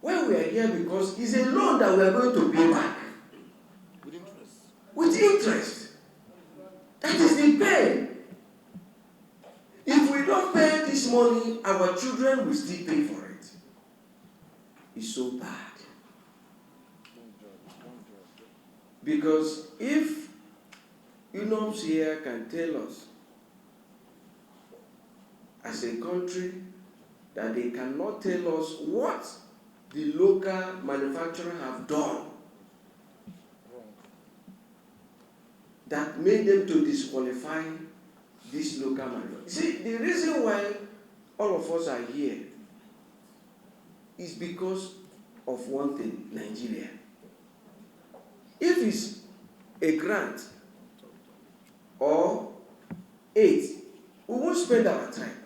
Why we are here? Because it's a loan that we are going to pay back. With interest. With interest. That is the pain. If we don't pay this money, our children will still pay for it. It's so bad. Because if UNOPS here can tell us, as a country, that they cannot tell us what the local manufacturer have done that made them to disqualify this local manufacturer. See, the reason why all of us are here is because of one thing: Nigeria. If it's a grant or aid, we won't spend our time.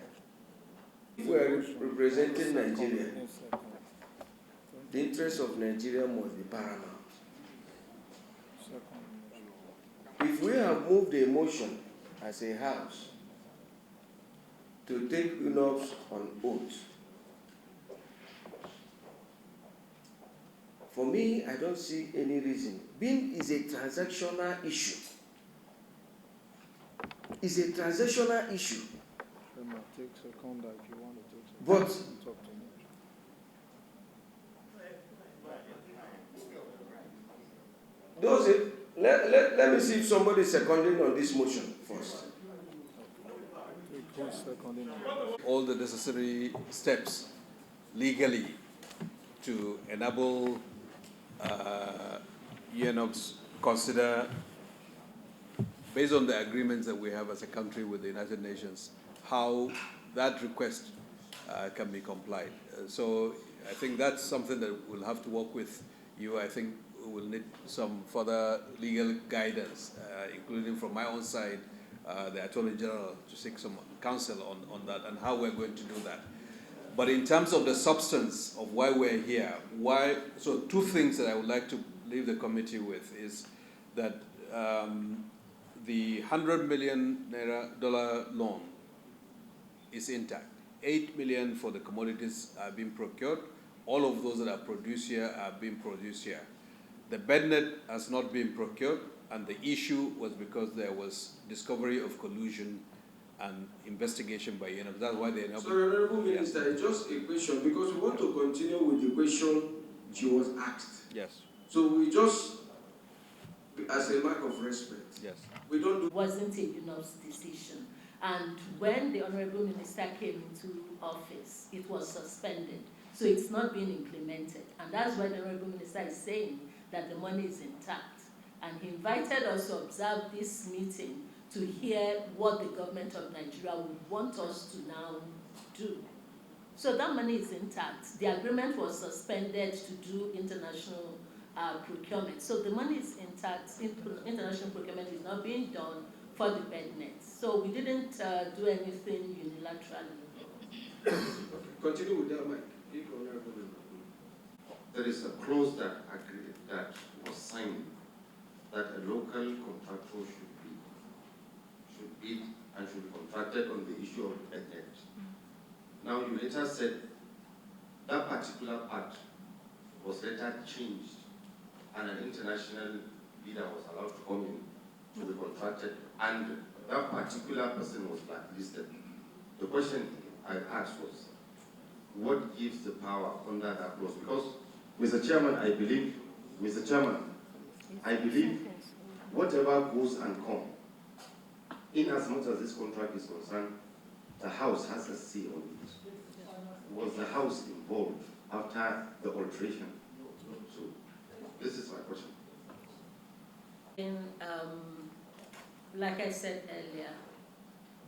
If we are representing Nigeria, the interest of Nigeria must be paramount. If we have moved a motion as a house to take UNOPS on oath, for me, I don't see any reason. Being is a transactional issue. It's a transactional issue. But let me see if somebody is seconding on this motion first. All the necessary steps legally to enable UNOPS consider, based on the agreements that we have as a country with the United Nations, how that request can be complied. So I think that's something that we'll have to work with you. I think we'll need some further legal guidance, including from my own side, the Attorney General, to seek some counsel on that and how we're going to do that. But in terms of the substance of why we're here, so two things that I would like to leave the committee with is that the $100 million loan is intact. 8 million for the commodities are being procured. All of those that are produced here are being produced here. The bednet has not been procured, and the issue was because there was discovery of collusion and investigation by UNOPS. That's why they. So, Honorable Minister, it's just a question, because we want to continue with the question she was asked. Yes. So we just, as a mark of respect, yes, we don't do. It wasn't a UNOPS decision. And when the Honorable Minister came into office, it was suspended. So it's not being implemented. And that's why the Honorable Minister is saying that the money is intact. And he invited us to observe this meeting to hear what the government of Nigeria would want us to now do. So that money is intact. The agreement was suspended to do international procurement. So the money is intact. International procurement is not being done for the bednets. So we didn't do anything unilaterally. Continue with that, Mike. There is a clause that was signed that a local contractor should bid and should be contracted on the issue of the bednet. Now you later said that particular part was later changed and an international bidder was allowed to come in to be contracted, and that particular person was blacklisted. The question I asked was, what gives the power under that clause? Because, Mr. Chairman, I believe whatever goes and comes, in as much as this contract is concerned, the House has a say on it. Was the House involved after the alteration? So, this is my question. Like I said earlier,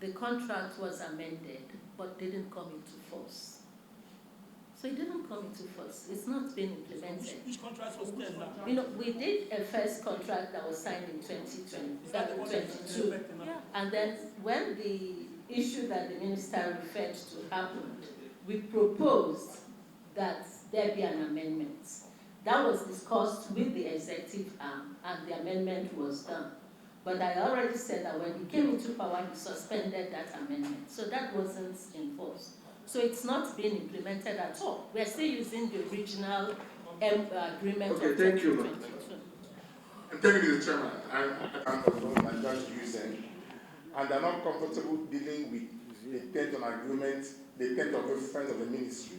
the contract was amended but didn't come into force. So it didn't come into force. It's not been implemented. Which contract was there now? You know, we did a first contract that was signed in 2022. Yeah. And then when the issue that the minister referred to happened, we proposed that there be an amendment. That was discussed with the executive arm, and the amendment was done. But I already said that when he came into power, he suspended that amendment. So that wasn't enforced. So it's not being implemented at all. We're still using the original agreement Okay, of thank you, 2022. I'm telling you, the chairman, I'm for the Nigerians using, and they're not comfortable dealing with the terms of agreement, the terms of reference of the ministry.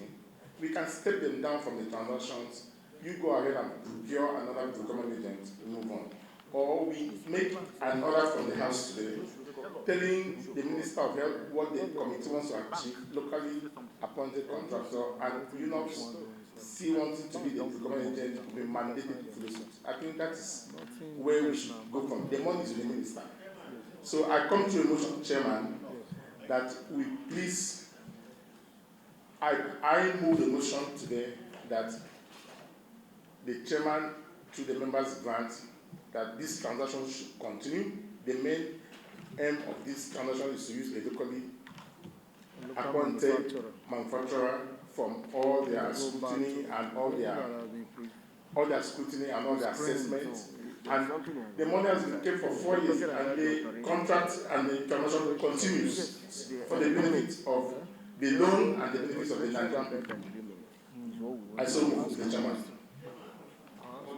We can step them down from the transactions. You go ahead and procure another procurement agent, move on. Or we make an order from the House today, telling the Minister of Health what the committee wants to achieve, locally appointed contractor, and you not see wanting to be the procurement agent to be mandated to the suit. I think that is where we should go from. The money is with the Minister. So I come to a motion, Chairman, that we please, I move the motion today that the Chairman to the members grant that this transaction should continue. The main aim of this transaction is to use a locally appointed manufacturer from all their scrutiny and all their scrutiny and all their assessments. And the money has been kept for 4 years, and the contract and the transaction continues for the benefit of the loan and the benefits of the Nigerian people. I so move, Mr. Chairman.